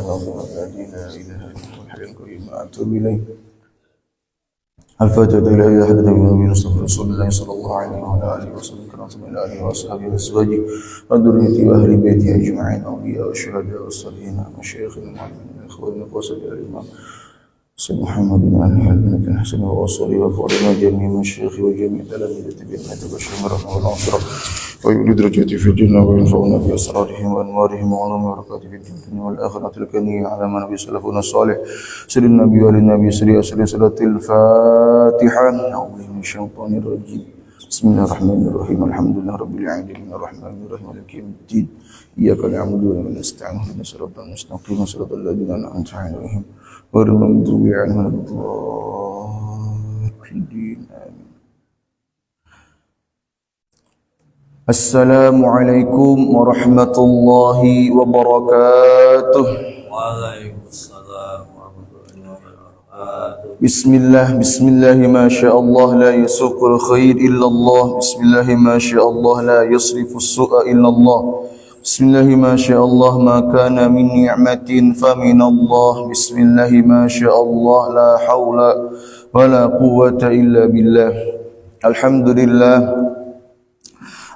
العظيم الذي لا إله إلا هو الحي القيوم أتوب إليه. الفاتحة إلى حضرة النبي مصطفى رسول الله صلى الله عليه وعلى آله وسلم كما إلى آله وأصحابه وأزواجه وذريته وأهل بيته أجمعين الأنبياء والشهداء والصالحين ومشايخنا المعلمين إخواننا وصحبه الإمام سيد محمد بن علي بن الحسن وأصحابه وفضلنا جميع المشايخ وجميع تلاميذه بأنه بشر رحمه الله ويولي درجاته في الجنة وينفعنا بأسرارهم وأنوارهم وعلوم وبركاته في الدنيا والآخرة الكنية على ما نبي سلفنا الصالح سيد النبي والنبي سري صلاة الفاتحة أعوذ بالله من الشيطان الرجيم بسم الله الرحمن الرحيم الحمد لله رب العالمين الرحمن الرحيم مالك يوم الدين إياك نعبد وإياك نستعين اهدنا الصراط المستقيم صراط الذين أنعمت عليهم غير المغضوب عليهم ولا الضالين آمين. Assalamualaikum warahmatullahi wabarakatuh. Waalaikumsalam warahmatullahi wabarakatuh. Bismillah, masyaallah la yasuqul khair illallah. Bismillah, masyaallah la yasrifus su'a illallah. Bismillah, masyaallah ma kana min ni'matin faminallah. Bismillah, masyaallah la haula wala quwwata illa billah.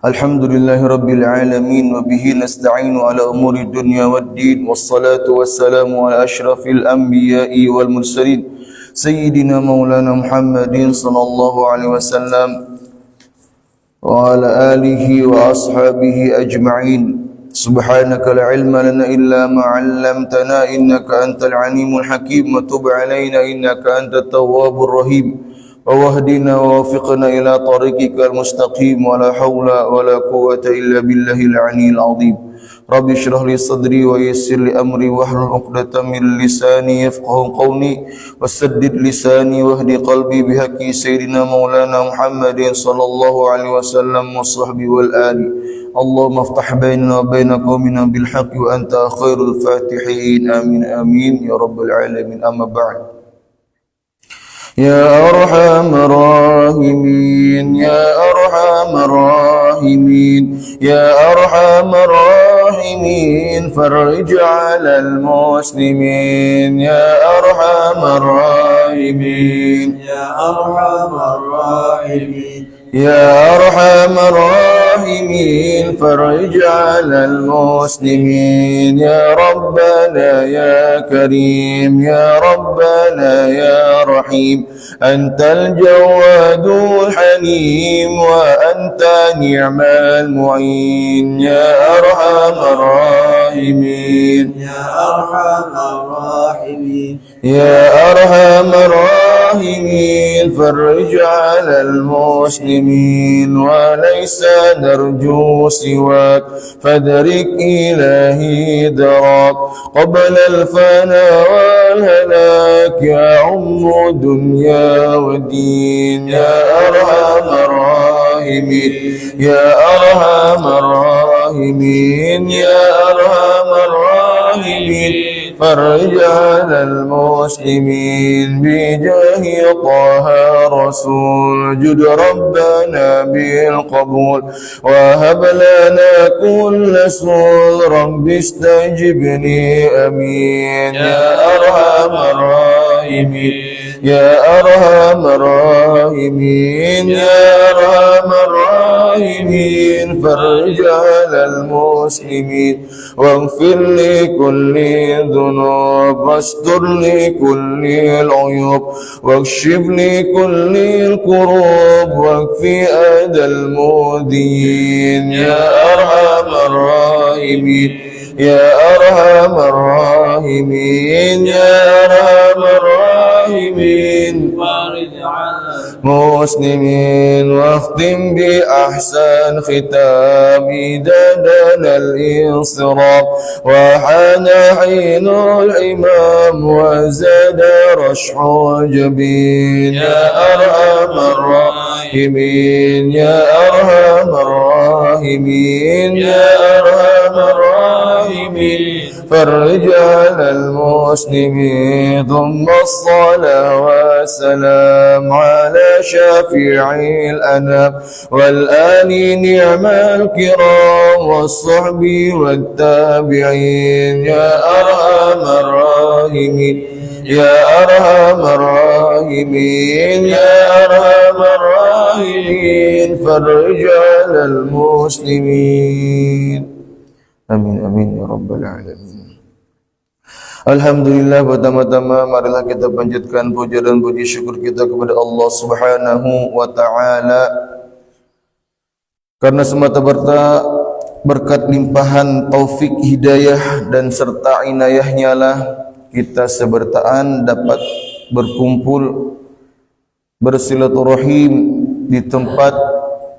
Alhamdulillahi Rabbil Alamin wa bihi nasta'inu ala umuri dunya waddin wassalatu wassalamu ala ashrafil anbiya'i wal mursalin Sayyidina Maulana Muhammadin sallallahu alaihi wasallam wa ala alihi wa ashabihi ajma'in. Subhanaka la ilma lana illa ma 'allamtana innaka antal alimul hakim wa tub alaina innaka antat tawwabur rahim. وَوَهْدِنَا وَوَفِقْنَا إِلَى طَرِيقِكَ الْمُسْتَقِيمِ وَلَا حَوْلَ وَلَا قُوَّةَ إِلَّا بِاللَّهِ الْعَلِيِّ الْعَظِيمِ. رَبِّ اشْرَحْ لِي صَدْرِي وَيَسِّرْ لِي أَمْرِي وَاحْلُلْ عُقْدَةً مِنْ لِسَانِي يَفْقَهُوا قَوْلِي وَسَدِّدْ لِسَانِي وَاهْدِ قَلْبِي بِحَقِّ سَيِّدِنَا مَوْلَانَا مُحَمَّدٍ صلى الله عليه وسلم وصحبه والآل. اللهم افتح بيننا وبين قومنا بالحق وأنت خير الفاتحين آمين آمين يا رب العالمين. أما بعد. يا أرحم الراحمين يا أرحم الراحمين يا أرحم الراحمين فرج على المسلمين يا أرحم الراحمين يا أرحم الراحمين يا أرحم الراحمين فرج على المسلمين يا ربنا يا كريم يا ربنا يا رحيم أنت الجواد الحليم وأنت نعم المعين يا أرحم الراحمين يا أرحم الراحمين يا أرحم الراحمين فرج على المسلمين وليس نرجو سواك فادرك إلهي دراك قبل الفناء والهلاك يا عم دنيا ودين يا أرحم الراحمين يا أرحم الراحمين يا أرحم الراحمين فرج على المسلمين بجاه طه رسول جد ربنا بالقبول وهب لنا كل سول رب استجبني أمين يا أرحم الراحمين يا أرحم الراحمين يا أرحم الراحمين فرج على المسلمين واغفر لكل ذنوب واستر لكل العيوب واكشف لكل الكروب واكفي أذى المؤذين يا أرحم الراحمين يا أرحم الراحمين يا أرحم الراحمين فرج على مسلمين واختم بأحسن ختام ددنا الانصراف وحان حين الإمام وزاد رشح الجبين يا أرحم الراحمين يا أرحم الراحمين يا أرحم الراحمين الراحمين فرج على المسلمين ثم الصلاة والسلام على شافع الأنام والآل نعم الكرام والصحب والتابعين يا أرحم الراحمين يا أرحم الراحمين يا أرحم الراحمين فرج على المسلمين Amin amin ya rabbal alamin. Alhamdulillah, pertama-tama marilah kita panjatkan puja dan puji syukur kita kepada Allah Subhanahu wa taala karena semata-mata berkat limpahan taufik hidayah dan serta inayahnya lah kita sebertaan dapat berkumpul bersilaturahim di tempat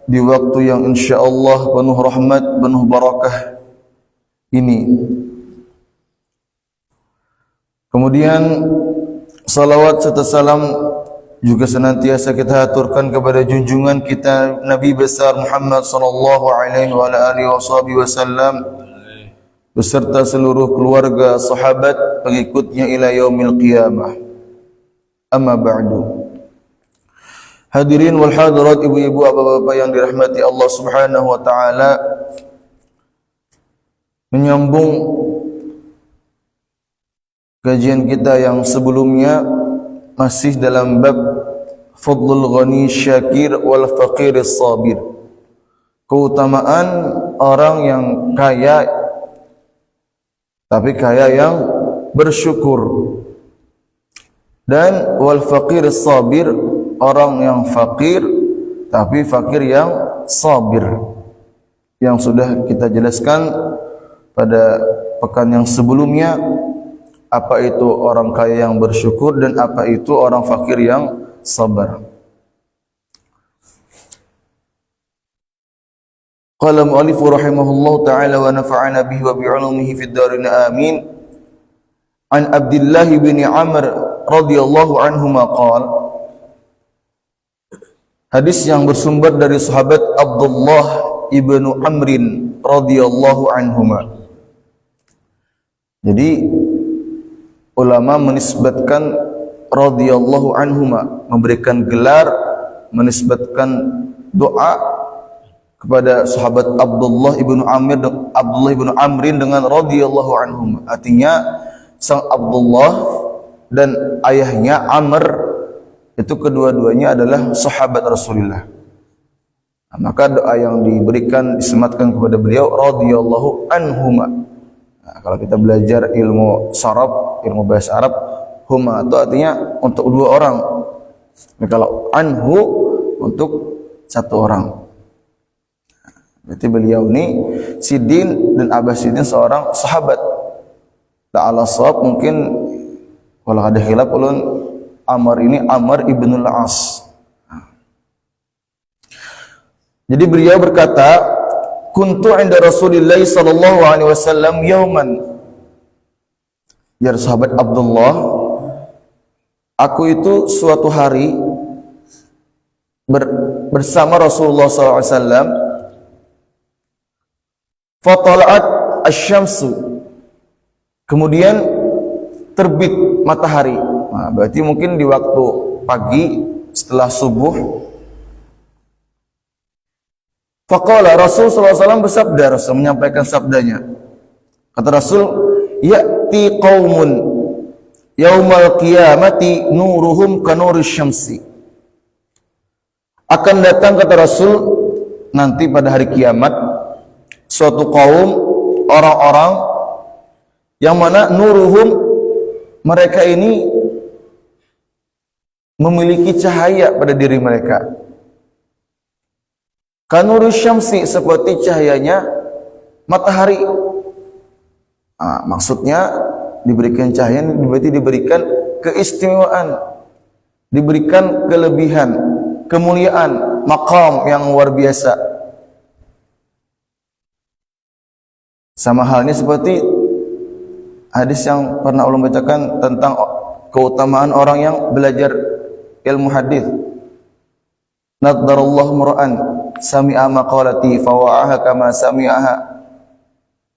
di waktu yang insyaallah penuh rahmat penuh barakah ini. Kemudian salawat serta salam juga senantiasa kita aturkan kepada junjungan kita Nabi besar Muhammad sallallahu alaihi wasallam beserta seluruh keluarga, sahabat, pengikutnya ila yaumil qiyamah. Amma ba'du. Hadirin wal hadirat, ibu-ibu, bapak-bapak yang dirahmati Allah Subhanahu wa taala, menyambung kajian kita yang sebelumnya masih dalam bab Fadlul Ghani Syakir wal Faqir Sabir, keutamaan orang yang kaya tapi kaya yang bersyukur, dan wal Faqir Sabir, orang yang fakir tapi fakir yang sabir, yang sudah kita jelaskan pada pekan yang sebelumnya apa itu orang kaya yang bersyukur dan apa itu orang fakir yang sabar. Qala mu'allif rahimahullahu ta'ala wa nafa'ana bihi wa bi'ulumihi fid darin amin. An Abdullah bin Amr radhiyallahu anhuma qala, hadis yang bersumber dari sahabat Abdullah ibnu Amrin radhiyallahu anhuma. Jadi ulama menisbatkan radhiyallahu anhuma, memberikan gelar, menisbatkan doa kepada sahabat Abdullah ibnu Amrin dengan radhiyallahu anhuma. Artinya sang Abdullah dan ayahnya Amr itu kedua-duanya adalah sahabat Rasulullah. Maka doa yang diberikan disematkan kepada beliau radhiyallahu anhuma. Nah, kalau kita belajar ilmu saraf, ilmu bahasa Arab, huma itu artinya untuk dua orang. Nah, kalau anhu untuk satu orang. Berarti beliau ini Sidin dan Abah Sidin seorang sahabat. Ta'ala sahab mungkin kalau ada khilaf ulun Amr ini Amr ibnul As. Jadi beliau berkata, kuntu inda Rasulillah sallallahu alaihi wasallam yauman. Ya sahabat Abdullah, aku itu suatu hari bersama Rasulullah sallallahu alaihi wasallam. Fatala'at asy-syamsu. Kemudian terbit matahari. Nah, berarti mungkin di waktu pagi setelah subuh. Faqala Rasul sallallahu alaihi wasallam bersabda, Rasul menyampaikan sabdanya. Kata Rasul, ya'ti qaumun yaumal qiyamati nuruhum kanuris syamsi. Akan datang, kata Rasul, nanti pada hari kiamat suatu kaum orang-orang yang mana nuruhum, mereka ini memiliki cahaya pada diri mereka. Kanurus syamsi, seperti cahayanya matahari. Nah, maksudnya diberikan cahaya berarti diberikan keistimewaan, diberikan kelebihan, kemuliaan, maqam yang luar biasa. Sama halnya seperti hadis yang pernah ulun bacakan tentang keutamaan orang yang belajar ilmu hadis. Naddarallahu mur'an sami'a maqalati fawa'aha kama sami'aha.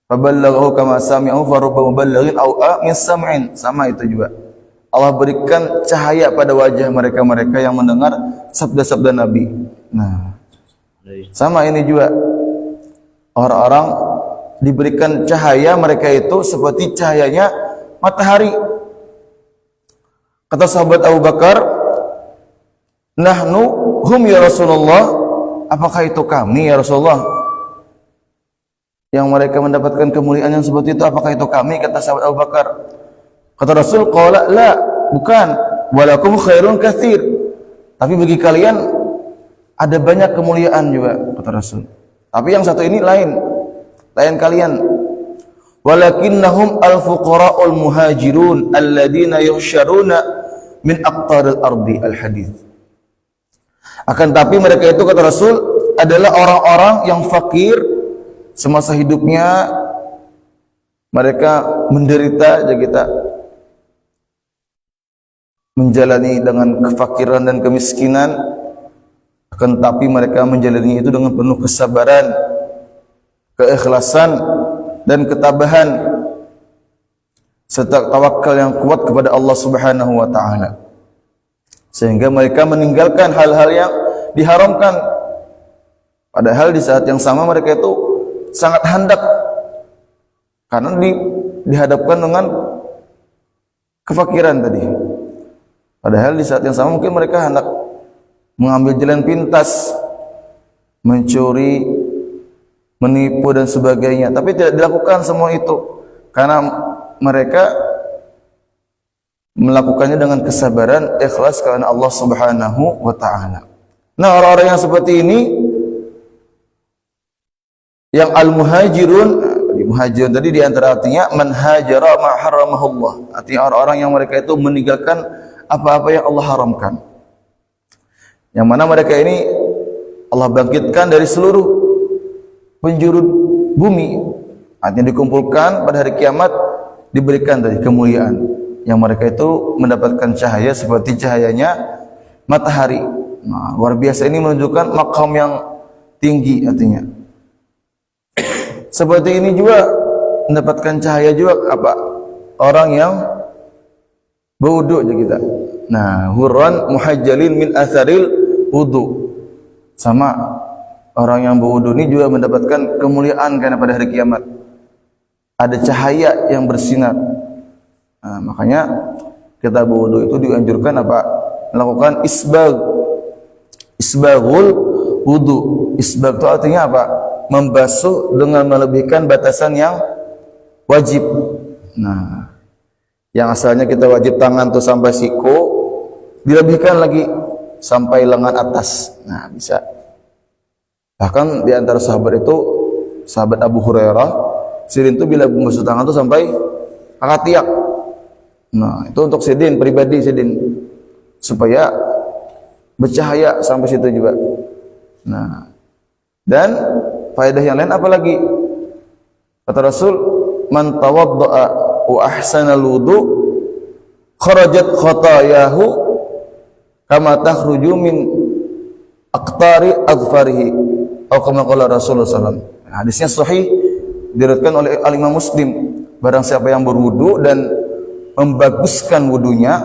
Faballaghahu kama sami'ahu farubba muballighin aw min sam'in. Sama itu juga. Allah berikan cahaya pada wajah mereka-mereka yang mendengar sabda-sabda Nabi. Nah, sama ini juga. Orang-orang diberikan cahaya mereka itu seperti cahayanya matahari. Kata sahabat Abu Bakar, "Nahnu hum ya Rasulullah." Apakah itu kami ya Rasulullah? Yang mereka mendapatkan kemuliaan yang seperti itu, apakah itu kami? Kata sahabat Abu Bakar. Kata Rasul, qala la, bukan. Walakum khairun katsir. Tapi bagi kalian ada banyak kemuliaan juga, kata Rasul. Tapi yang satu ini lain kalian. Walakinnahum al-fuqara'ul muhajirun alladina yuhsyaruna min aqtaril ardi, al-hadits. Akan tapi mereka itu, kata Rasul, adalah orang-orang yang fakir semasa hidupnya. Mereka menderita, kita menjalani dengan kefakiran dan kemiskinan. Akan tapi mereka menjalani itu dengan penuh kesabaran, keikhlasan dan ketabahan serta tawakal yang kuat kepada Allah Subhanahu wa taala. Sehingga mereka meninggalkan hal-hal yang diharamkan. Padahal di saat yang sama mereka itu sangat hendak, karena dihadapkan dengan kefakiran tadi. Padahal di saat yang sama mungkin mereka hendak mengambil jalan pintas, mencuri, menipu dan sebagainya, tapi tidak dilakukan semua itu karena mereka melakukannya dengan kesabaran, ikhlas karena Allah Subhanahu wa taala. Nah, orang-orang yang seperti ini, yang al-muhajirun, muhajirun tadi di antara artinya man hajara ma haramahullah. Artinya orang-orang yang mereka itu meninggalkan apa-apa yang Allah haramkan. Yang mana mereka ini Allah bangkitkan dari seluruh penjuru bumi. Artinya dikumpulkan pada hari kiamat, diberikan dari kemuliaan. Yang mereka itu mendapatkan cahaya seperti cahayanya matahari. Nah, luar biasa, ini menunjukkan maqam yang tinggi artinya. Seperti ini juga mendapatkan cahaya juga apa? Orang yang berwudu aja kita. Nah, hurran muhajjalin min atharil wudu. Sama orang yang berwudu ini juga mendapatkan kemuliaan karena pada hari kiamat ada cahaya yang bersinar. Nah, makanya kita berwudu itu dianjurkan apa? Melakukan isbaghul wudu. Isbagh itu artinya apa? Membasuh dengan melebihkan batasan yang wajib. Nah, yang asalnya kita wajib tangan tuh sampai siku, dilebihkan lagi sampai lengan atas. Nah, bisa. Bahkan di antara sahabat itu, sahabat Abu Hurairah, Sidin itu bila membasuh tangan tuh sampai akatiak. Nah, itu untuk Sidin pribadi, Sidin, supaya bercahaya sampai situ juga. Nah, dan faedah yang lain apa lagi? Kata Rasul, man tawadda'a wa ahsana al-wudu kharajat khatayahu kama takhruju min aqtari adfarihi, atau kama qala Rasulullah sallallahu alaihi wasallam. Hadisnya sahih, diriwayatkan oleh Imam Muslim. Barang siapa yang berwudu dan membaguskan wudunya,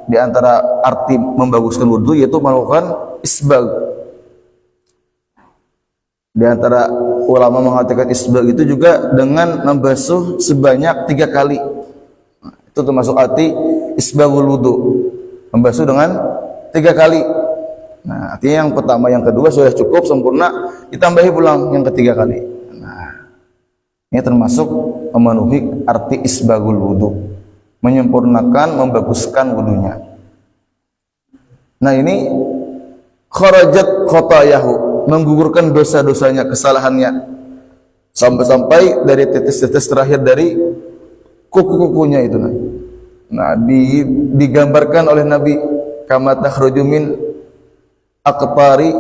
di antara arti membaguskan wudu yaitu melakukan isbagh. Di antara ulama mengatakan isbagh itu juga dengan membasuh sebanyak 3 kali. Nah, itu termasuk arti isbaghul wudu, membasuh dengan 3 kali. Nah, artinya yang pertama, yang kedua sudah cukup sempurna, ditambahi pulang yang ketiga kali. Nah, ini termasuk memenuhi arti isbaghul wudu, menyempurnakan, membaguskan wudunya. Nah, ini kharajat khotayahu, menggugurkan dosa-dosanya, kesalahannya, sampai-sampai dari tetes-tetes terakhir dari kuku-kukunya itu. Nah, digambarkan oleh Nabi kama takhruju min aqtari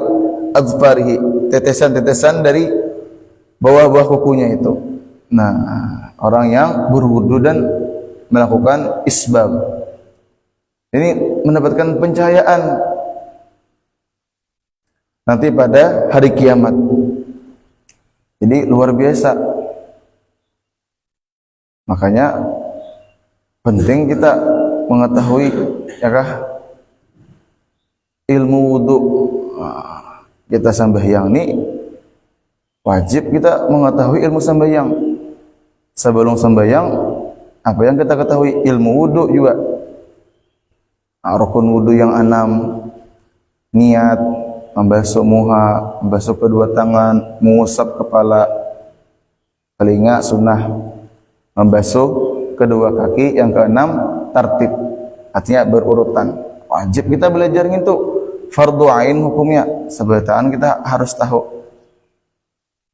azfarihi, tetesan-tetesan dari bawah-bawah kukunya itu. Nah, orang yang berwudu dan melakukan isbagh ini mendapatkan pencahayaan nanti pada hari kiamat. Jadi luar biasa. Makanya penting kita mengetahui ya kah ilmu wudu. Kita sembahyang nih wajib kita mengetahui ilmu sembahyang. Sebelum sembahyang apa yang kita ketahui? Ilmu wudu juga. Rukun wudu yang 6, niat, membasuh muha, membasuh kedua tangan, mengusap kepala, telinga sunnah, membasuh kedua kaki, yang keenam tartib, artinya berurutan. Wajib kita belajar itu, fardu ain hukumnya, sebetaan kita harus tahu.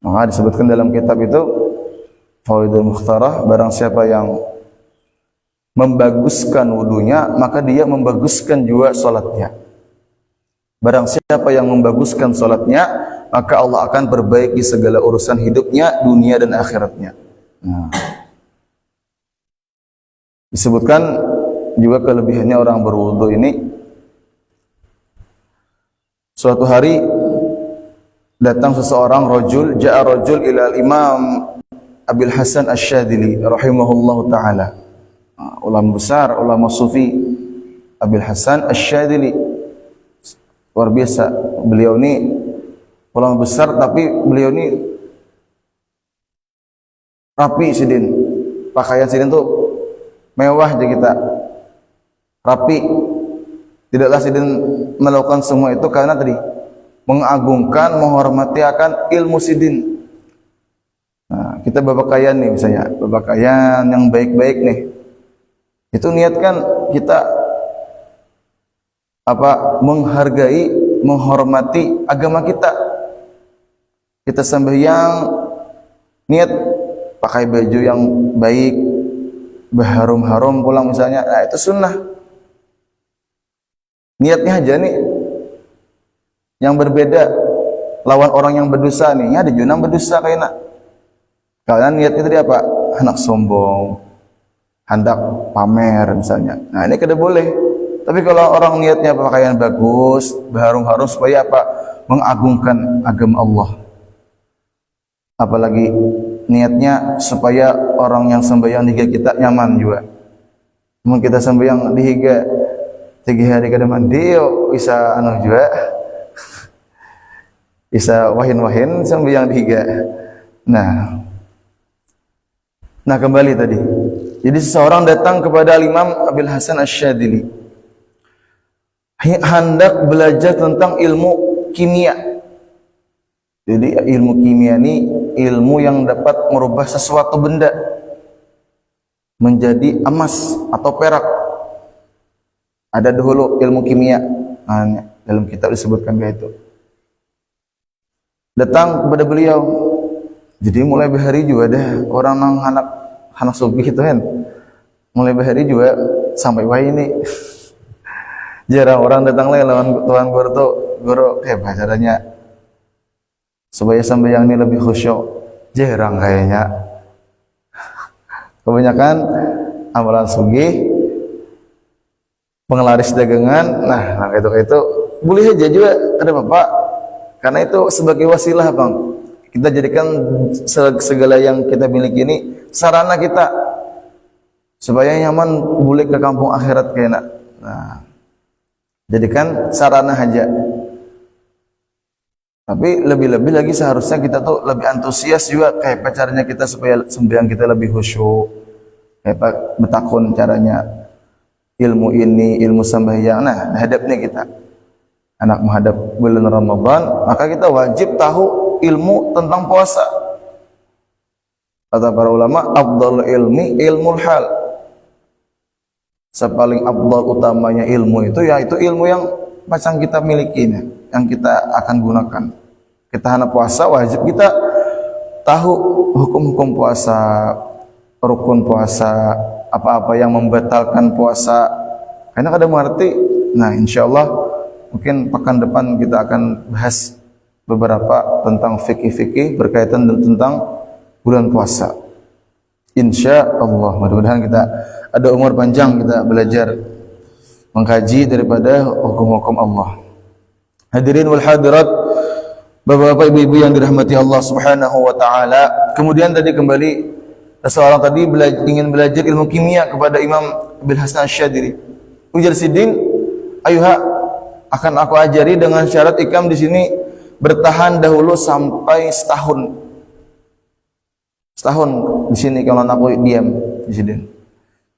Maka disebutkan dalam kitab itu Fawaidul Mukhtarah, barang siapa yang membaguskan wudunya maka dia membaguskan juga salatnya. Barang siapa yang membaguskan salatnya maka Allah akan perbaiki segala urusan hidupnya, dunia dan akhiratnya. Nah, disebutkan juga kelebihannya orang berwudu ini. Suatu hari datang seseorang, ja'a rajul ila Imam Abil Hasan Asy-Syadzili rahimahullahu taala. Ulama besar, ulama sufi Abil Hasan Asy-Syadzili. Luar biasa. Beliau ini ulama besar tapi beliau ini rapi sidin. Pakaian sidin tuh mewah aja kita. Rapi. Tidaklah sidin melakukan semua itu karena tadi mengagungkan, menghormati akan ilmu sidin. Nah, kita berpakaian nih misalnya, berpakaian yang baik-baik nih. Itu niatkan kita menghargai, menghormati agama kita. Kita sembahyang niat pakai baju yang baik, berharum-harum pulang misalnya. Nah, itu sunnah. Niatnya aja nih yang berbeda, lawan orang yang berdosa nih, ya ada junang berdosa kayaknya. Kalian niatnya tadi apa? Anak sombong, hendak pamer misalnya. Nah, ini kada boleh. Tapi kalau orang niatnya pakaian bagus, berharum-harum supaya apa? Mengagungkan agama Allah. Apalagi niatnya supaya orang yang sembahyang di higa kita nyaman juga. Mungkin kita sembahyang di higa 3 hari kada mandi, bisa juga. Bisa wahin-wahin sembahyang di higa. Nah kembali tadi. Jadi seseorang datang kepada Imam Abil Hasan Asy-Syadzili, hendak belajar tentang ilmu kimia. Jadi ilmu kimia ini ilmu yang dapat merubah sesuatu benda menjadi emas atau perak. Ada dahulu ilmu kimia. Nah, dalam kitab disebutkan kayak itu. Datang kepada beliau. Jadi mulai bahari juga ada orang nang anak subuh itu kan. Mulai bahari juga sampai wah ini. Jarang orang datang lagi lawan tuan guru kayak caranya supaya sembahyang ini lebih khusyuk. Jarang kayaknya. Kebanyakan amalan sugih, penglaris dagangan. Nah itu boleh aja juga, ada apa-apa. Karena itu sebagai wasilah, Bang. Kita jadikan segala yang kita miliki ini sarana kita supaya nyaman boleh ke kampung akhirat kayaknya. Nah, jadikan sarana aja. Tapi lebih-lebih lagi seharusnya kita tuh lebih antusias juga kayak caranya kita supaya sembahyang kita lebih khusyuk. Kayak betakun caranya ilmu ini, ilmu sembahyang. Nah, hadapnya kita anak menghadap bulan Ramadan, maka kita wajib tahu ilmu tentang puasa. Kata para ulama, afdal ilmi ilmul hal. Sepaling afdal utamanya ilmu itu yaitu ilmu yang macam kita miliki, yang kita akan gunakan. Kita hendak puasa, wajib kita tahu hukum-hukum puasa, rukun puasa, apa-apa yang membatalkan puasa. Karena kada mengerti. Nah, insyaallah mungkin pekan depan kita akan bahas beberapa tentang fikih-fikih berkaitan tentang bulan puasa. Insyaallah, mudah-mudahan kita ada umur panjang kita belajar mengkaji daripada hukum-hukum Allah. Hadirin wal hadirat, Bapak-bapak, ibu-ibu yang dirahmati Allah Subhanahu wa taala. Kemudian tadi kembali seseorang tadi ingin belajar ilmu kimia kepada Imam Abil Hasan Asy-Syadzili. Ujar Sidin, "Ayuha, akan aku ajari dengan syarat ikam di sini bertahan dahulu sampai setahun. Setahun di sini kalau aku diam di sini.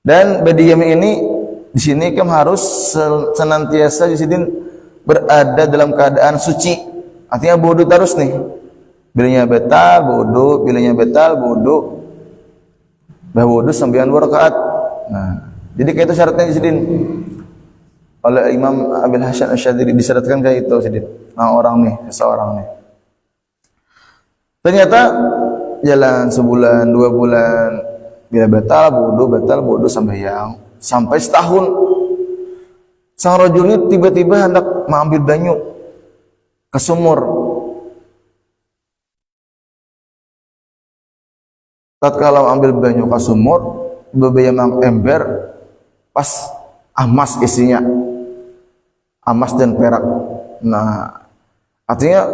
Dan berdiam ini di sini kamu harus senantiasa di sini berada dalam keadaan suci. Artinya wudu terus nih. Bilanya batal wudu, bilanya batal wudu. Wudu 9 rakaat. Nah, jadi kayak itu syaratnya di sini. Oleh Imam Abil Hasan Asy-Syadzili disyaratkan kayak itu sedih. Nah, orang nih, seseorang nih. Ternyata jalan sebulan, 2 bulan, bila batal wudu sampai setahun. Sang rajul ini tiba-tiba hendak mengambil banyu ke sumur. Tatkala ambil banyu ke sumur, beberapa ember pas emas isinya, emas dan perak. Nah, artinya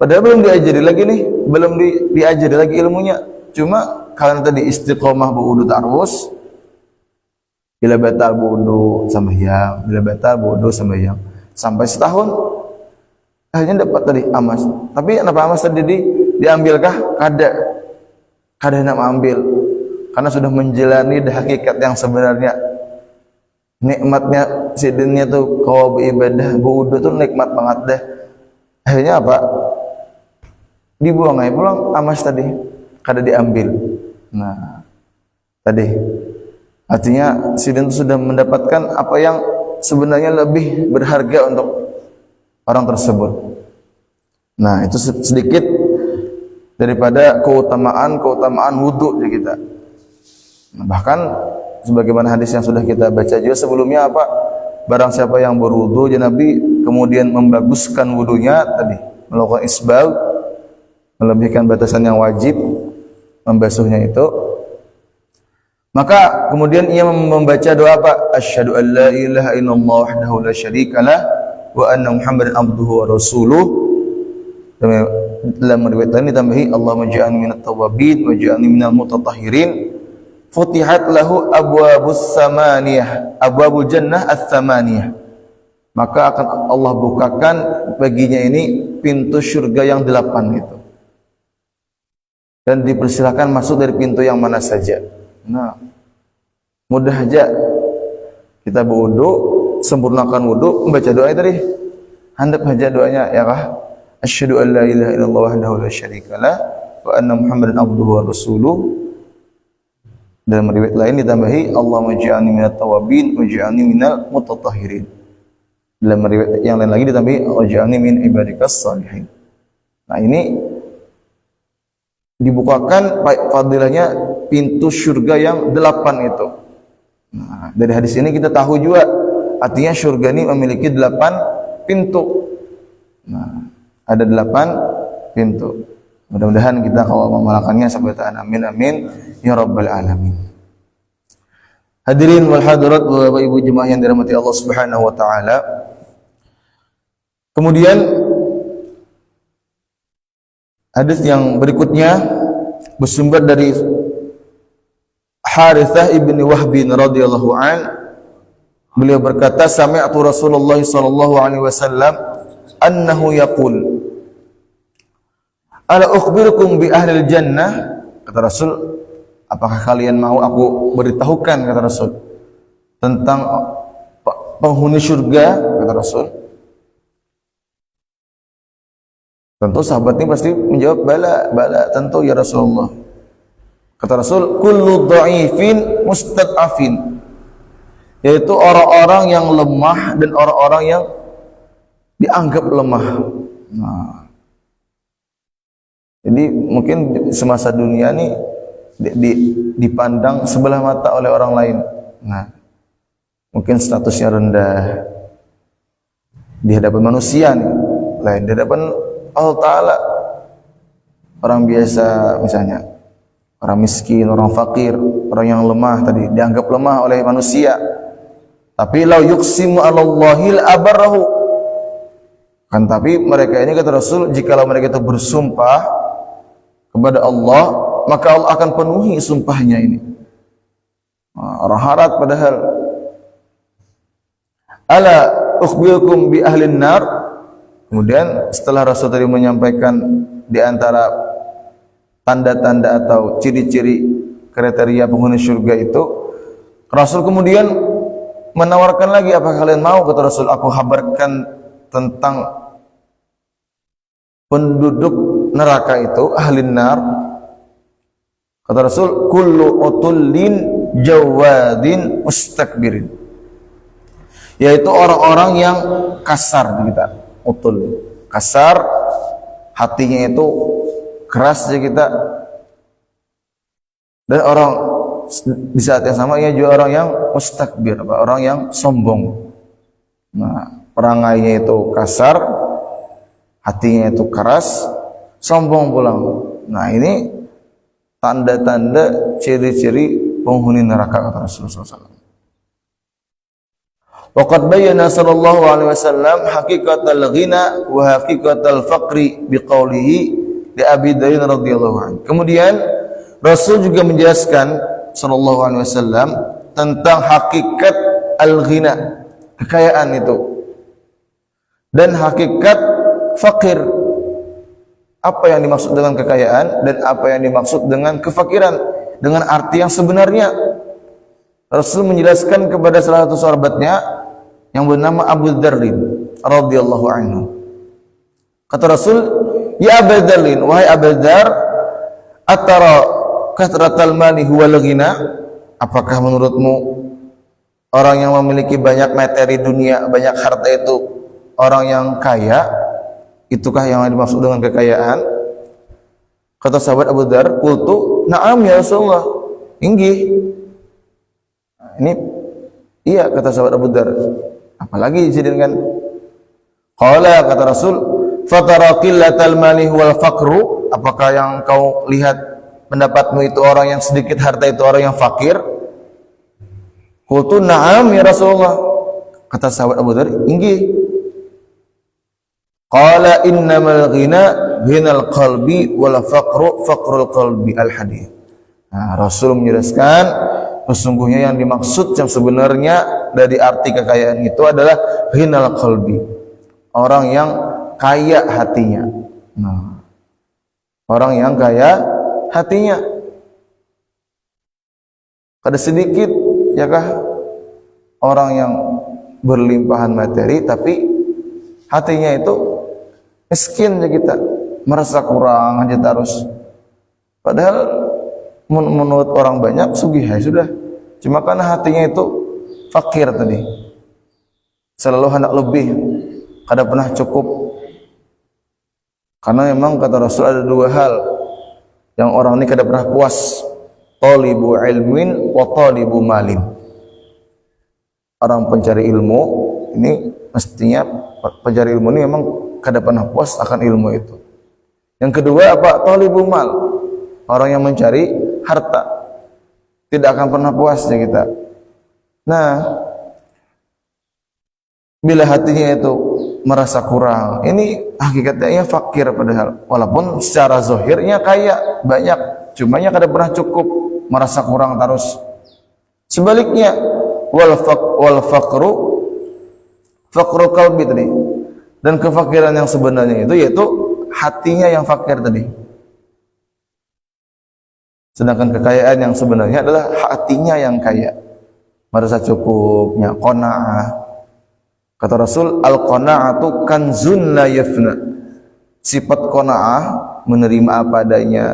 padahal belum diajari lagi nih, belum diajari lagi ilmunya. Cuma karena tadi istiqomah berwudu terus, bila batal wudu sembahyang, bila batal wudu sembahyang sampai setahun, akhirnya dapat tadi emas. Tapi kenapa emas tadi diambilkah? Kada nak mengambil, karena sudah menjalani hakikat yang sebenarnya. Nikmatnya sidinnya tuh kalau beribadah wudu tuh nikmat banget deh. Akhirnya apa? Dibuang aja pulang emas tadi, kada diambil. Nah, tadi artinya sidin itu sudah mendapatkan apa yang sebenarnya lebih berharga untuk orang tersebut. Nah, itu sedikit daripada keutamaan wudu di kita. Nah, bahkan sebagaimana hadis yang sudah kita baca juga sebelumnya apa? Barang siapa yang berwudu, ya Nabi kemudian membaguskan wudunya tadi, melakukan isbal, melebihkan batasan yang wajib, membasuhnya itu, maka kemudian ia membaca doa apa? Asyhadu an la ilaha illallah wahdahu la syarikalah wa anna Muhammadan abduhu wa rasuluh. Dalam riwayat lain ditambahi Allahumma ja'alni minat tawwabin wa ja'alni minal mutatahhirin. Futihat lahu abwabus samaniyah, abwabul jannah ats-samaniyah. Maka akan Allah bukakan baginya ini pintu surga yang 8 itu. Dan dipersilakan masuk dari pintu yang mana saja. Nah, mudah aja kita berwudu, sempurnakan wudu, membaca doa tadi. Handap aja doanya ya kah? Asyhadu an la ilaha illallah wahdahu la syarikalah wa anna Muhammadan abduhu wa rasuluh. Dalam riwayat lain ditambahi Allahumma ja'alni minat tawabin wa ja'alni minal mutatahhirin. Dalam riwayat yang lain lagi ditambahi waj'alni min ibadikas salihin. Nah, ini dibukakan fadilahnya pintu surga yang 8 itu. Nah, dari hadis ini kita tahu juga artinya surga ini memiliki 8 pintu. Nah, ada 8 pintu. Mudah-mudahan kita kalau memalakkannya sabatan amin amin ya rabbal alamin. Hadirin wal hadirat Bapak Ibu jemaah yang dirahmati Allah Subhanahu wa taala. Kemudian hadis yang berikutnya bersumber dari Harithah ibni Wahbin radhiyallahu an. Beliau berkata, sami'tu Rasulullah sallallahu alaihi wasallam annahu yaqul, ala ukhbirukum bi ahlil jannah. Kata Rasul, apakah kalian mau aku beritahukan, kata Rasul, tentang penghuni surga, kata Rasul. Tentu sahabat ini pasti menjawab, bala, tentu ya Rasulullah. Kata Rasul, kullu dha'ifin mustad'afin, yaitu orang-orang yang lemah dan orang-orang yang dianggap lemah. Nah, jadi mungkin semasa dunia ini dipandang sebelah mata oleh orang lain. Nah, mungkin statusnya rendah di hadapan manusia nih, lain di hadapan Allah Ta'ala. Orang biasa misalnya, orang miskin, orang fakir, orang yang lemah tadi dianggap lemah oleh manusia. Tapi lau yuqsimu 'alallahil abarrahu, kan tapi mereka ini kata Rasul, jikalau mereka itu bersumpah kepada Allah, maka Allah akan penuhi sumpahnya ini. Orang harat padahal. Ala ukhbirukum bi ahlin nar. Kemudian setelah Rasul tadi menyampaikan di antara tanda-tanda atau ciri-ciri kriteria penghuni surga itu, Rasul kemudian menawarkan lagi, apa kalian mau, kata Rasul, aku habarkan tentang penduduk neraka itu, ahlin nar. Kata Rasul, kullu utullin jawadin mustakbirin, yaitu orang-orang yang kasar kita, utul, kasar, hatinya itu keras aja kita, dan orang di saat yang sama ia juga orang yang mustakbir, orang yang sombong. Nah, perangainya itu kasar, hatinya itu keras, sombong pulang. Nah, ini tanda-tanda ciri-ciri penghuni neraka, kata Rasulullah SAW. Waqad bayyana sallallahu alaihi wasallam haqiqatal ghina wa haqiqatal faqri biqaulihi li Abi Darin radhiyallahu anhu. Kemudian Rasul juga menjelaskan sallallahu alaihi wasallam tentang hakikat al-ghina, kekayaan itu, dan hakikat fakir, apa yang dimaksud dengan kekayaan dan apa yang dimaksud dengan kefakiran dengan arti yang sebenarnya. Rasul menjelaskan kepada salah satu sahabatnya yang bernama Abu Dzarrin radhiyallahu anhu. Kata Rasul, "Ya Abu Dzarrin, wahai Abu Dzar, atara kathratal mali huwal ghina?" Apakah menurutmu orang yang memiliki banyak materi dunia, banyak harta itu orang yang kaya? Itukah yang dimaksud dengan kekayaan? Kata sahabat Abu Dzar, "Qultu, na'am ya Rasulullah." Inggih. Ini iya, kata sahabat Abu Dzar. Apalagi dijadikan? Qala, kata Rasul, "Fatara qillatal mali wal faqru?" Apakah yang kau lihat pendapatmu itu orang yang sedikit harta itu orang yang fakir? Qultu, na'am ya Rasulullah. Kata sahabat Abu Dzar, inggih. Qala innamal ghina ghinal qalbi wal faqru faqrul qalbi, al-hadits. Nah, Rasul menjelaskan sesungguhnya yang dimaksud yang sebenarnya dari arti kekayaan itu adalah ghinal qalbi, orang yang kaya hatinya. Nah, orang yang kaya hatinya. Kada sedikit ya kah orang yang berlimpahan materi tapi hatinya itu miskin aja, kita merasa kurang aja terus. Padahal menurut orang banyak sugih ya sudah, cuma karena hatinya itu fakir tadi, selalu hendak lebih, kada pernah cukup. Karena memang kata Rasul ada dua hal yang orang ini kada pernah puas, talibu ilmin wa talibu malin. Orang pencari ilmu ini mestinya, pencari ilmu ini memang kada pernah puas akan ilmu itu. Yang kedua apa? Talibu mal, orang yang mencari harta tidak akan pernah puasnya kita. Nah, bila hatinya itu merasa kurang, ini hakikatnya fakir padahal, walaupun secara zahirnya kaya banyak, cumanya kada pernah cukup, merasa kurang terus. Sebaliknya wal faqru faqru qalbi tadi, dan kefakiran yang sebenarnya itu yaitu hatinya yang fakir tadi. Sedangkan kekayaan yang sebenarnya adalah hatinya yang kaya, merasa cukupnya, qanaah. Kata Rasul, al-qanaatu kanzun la yafna. Sifat qanaah, menerima apa adanya.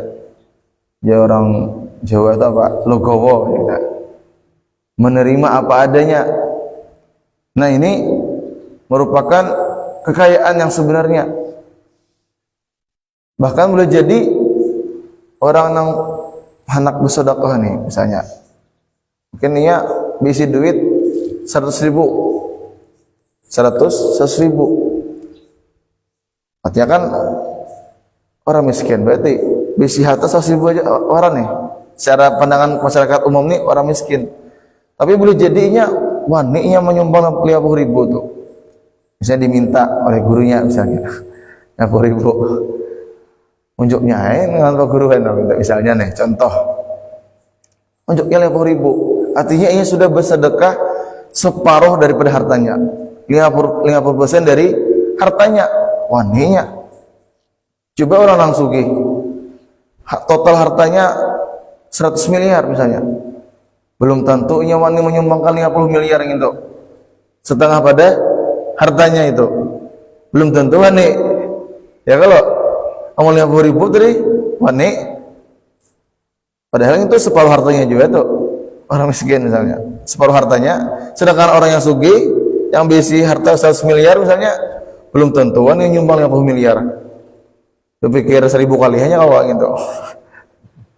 Ya orang Jawa itu apa? Logowo gitu. Menerima apa adanya. Nah, ini merupakan kekayaan yang sebenarnya. Bahkan boleh jadi orang yang hendak bersedekah nih misalnya, mungkin dia bisi duit 100.000, 100.000. Artinya kan orang miskin, berarti bisi harta 100.000 aja orang nih. Secara pandangan masyarakat umum nih orang miskin. Tapi boleh jadinya waninya menyumbang 50.000 tuh. Misalnya diminta oleh gurunya misalnya 50.000 unjuknya dengan Pak Guru kan misalnya nih contoh unjuknya 50.000 artinya ini sudah bersedekah separuh daripada hartanya 50% dari hartanya waninya. Coba orang sugih total hartanya 100 miliar misalnya belum tentunya wani menyumbangkan 50 miliar itu setengah pada hartanya itu belum tentu wani ya kalau amal 50.000 dari wani padahal itu separuh hartanya juga tuh orang miskin misalnya separuh hartanya sedangkan orang yang sugih yang bisi harta 100 miliar misalnya belum tentu wani nyumbang 50 miliar berpikir 1000 kali hanya kalau gitu.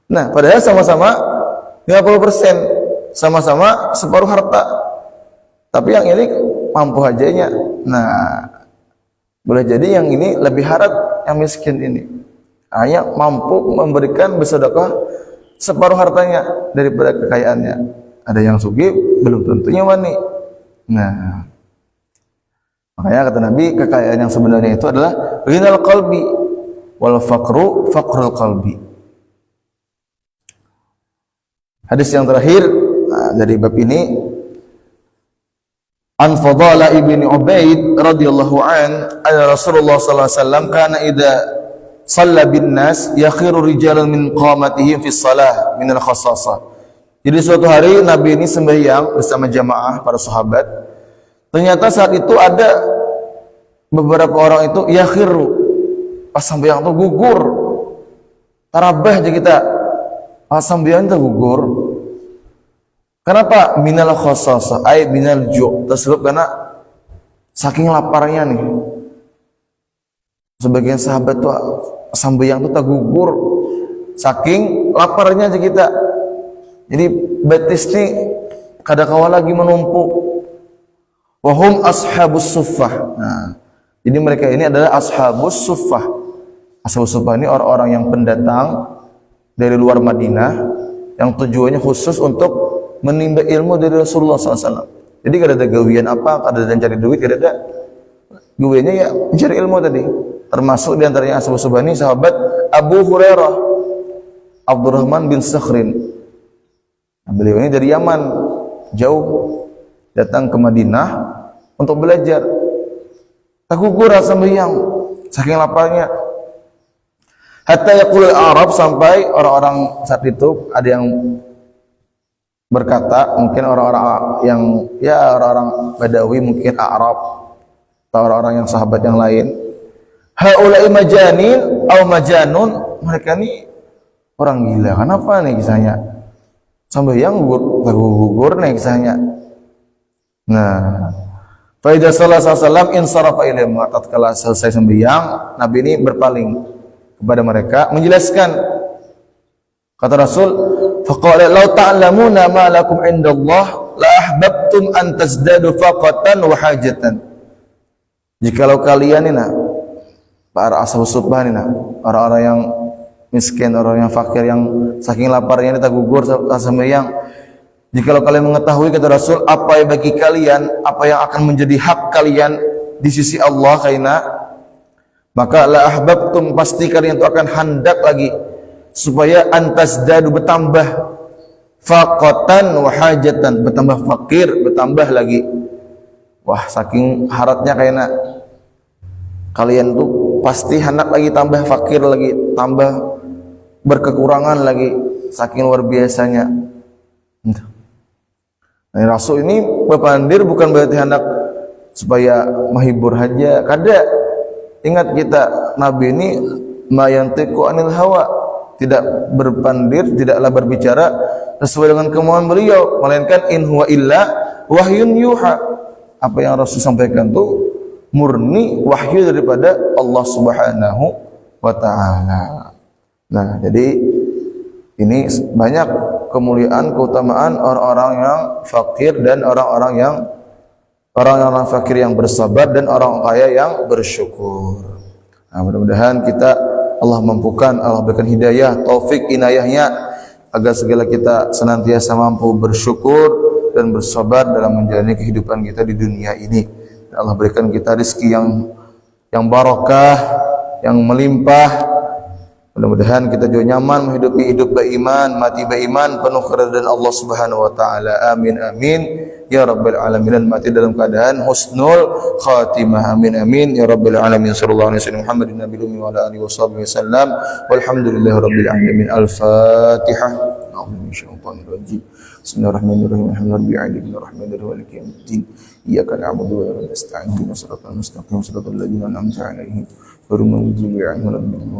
Nah padahal sama-sama 50% sama-sama separuh harta tapi yang ini mampu hajanya. Nah boleh jadi yang ini lebih harap yang miskin ini hanya mampu memberikan bersedekah separuh hartanya daripada kekayaannya. Ada yang sugih belum tentunya wani. Nah makanya kata Nabi kekayaan yang sebenarnya itu adalah ghinal qalbi wal faqru faqrul qalbi. Hadis yang terakhir dari bab ini an Fadalah ibni Ubaid radhiyallahu an Rasulullah sallallahu alaihi wasallam kana idza shalla bin nas yakhiru rijalan min qamatihim fi shalah min al khassasah. Jadi suatu hari Nabi ini sembahyang bersama jamaah para sahabat. Ternyata saat itu ada beberapa orang itu yakhiru pas sembahyang itu gugur. Tarabah aja kita. Pas sembahyang itu gugur. Kenapa? Minal khassasah, ay minal ju'. Tersebut karena saking laparnya nih. Sebagian sahabat tuh sembahyang tuh tak gugur. Saking laparnya aja kita. Jadi betis nih kadang-kala lagi menumpuk. Wahum ashabus suffah. Nah, jadi mereka ini adalah ashabus suffah. Ashabus suffah ini orang-orang yang pendatang dari luar Madinah yang tujuannya khusus untuk menimba ilmu dari Rasulullah SAW. Jadi kada ada gawian apa, kada ada cari duit, kada ada. Gawiannya ya mencari ilmu tadi. Termasuk diantaranya ashabus suffah ini sahabat Abu Hurairah, Abdurrahman bin Sakhrin. Nah, beliau ini dari Yaman, jauh datang ke Madinah untuk belajar. Tak gugur sembahyang saking laparnya. Hatta yaqul Arab, sampai orang-orang saat itu ada yang berkata, mungkin orang-orang yang ya orang-orang Badawi, mungkin Arab atau orang-orang yang sahabat yang lain, haula'i majanin aw majanun, mereka ini orang gila. Kenapa nih kisahnya? Sembahyang gugur nih kisahnya. Nah, fa idza sallallahu insarafa ilaihim, tatkala selesai sembahyang Nabi ini berpaling kepada mereka menjelaskan. Kata Rasul, faqala law ta'lamuna ma lakum indallah la ahbabtum an tazdadu faqatan wa hajatan. Jikalau kalian ini para ashabus suffah ini orang-orang yang miskin, orang yang fakir yang saking laparnya ini tak gugur sembahyang. Jikalau kalian mengetahui, kata Rasul, apa yang bagi kalian, apa yang akan menjadi hak kalian di sisi Allah kaina, maka la ahbabtum, pasti kalian itu akan hendak lagi supaya antasdadu, bertambah faqatan wa hajatan, bertambah fakir, bertambah lagi. Wah, saking haratnya kaina kalian tuh pasti hendak lagi tambah fakir lagi, tambah berkekurangan lagi, saking luar biasanya. Nah, Rasul ini berpandir bukan berarti hendak supaya menghibur saja. Kada. Ingat kita, Nabi ini ma yantiqu anil hawa, tidak berpandir, tidaklah berbicara sesuai dengan kemauan beliau, melainkan in huwa illa wahyun yuha. Apa yang Rasul sampaikan itu murni wahyu daripada Allah Subhanahu wa taala. Nah, jadi ini banyak kemuliaan, keutamaan orang-orang yang fakir dan orang-orang fakir yang bersabar dan orang kaya yang bersyukur. Nah, mudah-mudahan kita Allah mampukan, Allah berikan hidayah, taufik, inayahnya agar segala kita senantiasa mampu bersyukur dan bersabar dalam menjalani kehidupan kita di dunia ini. Dan Allah berikan kita rezeki yang barakah, yang melimpah, Mudah-mudahan kita juga nyaman menghidupi hidup beriman, mati beriman, penuh keridhaan Allah Subhanahu wa taala. Amin amin ya rabbal alamin. Dan mati dalam keadaan husnul khatimah. Amin amin ya rabbal alamin. Sallallahu alaihi wasallam Muhammadin nabiyil ummi wa ala alihi washabihi wasallam. Walhamdulillahi rabbil alamin. Al-Fatihah. A'udzu minasyaitonir rajim. Bismillahirrahmanirrahim. Alhamdulillahi rabbil alamin. Maliki yaumiddin. Iyyaka na'budu wa iyyaka nasta'in. Ihdinas siratal mustaqim. Siratal ladzina an'amta 'alaihim ghairil maghdubi 'alaihim waladdallin.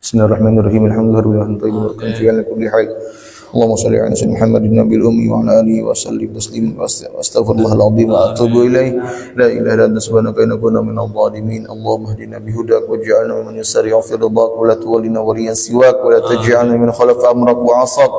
Bismillahirrahmanirrahim. Alhamdulillahirabbil alamin. Fi kulli hal. Allahumma shalli ala sayyidina Muhammadin nabiyil ummi wa ala alihi wa sallim tasliman wa astaghfirullahal azim wa atubu ilaih. La ilaha illa anta subhanaka inna kunna minadh dhalimin. Allahumma hdina bihudak waj'alna mimman yasari'u fi ridhak wa la tuwallina waliyan siwak wa la taj'alna min khalafa amrak wa 'asak.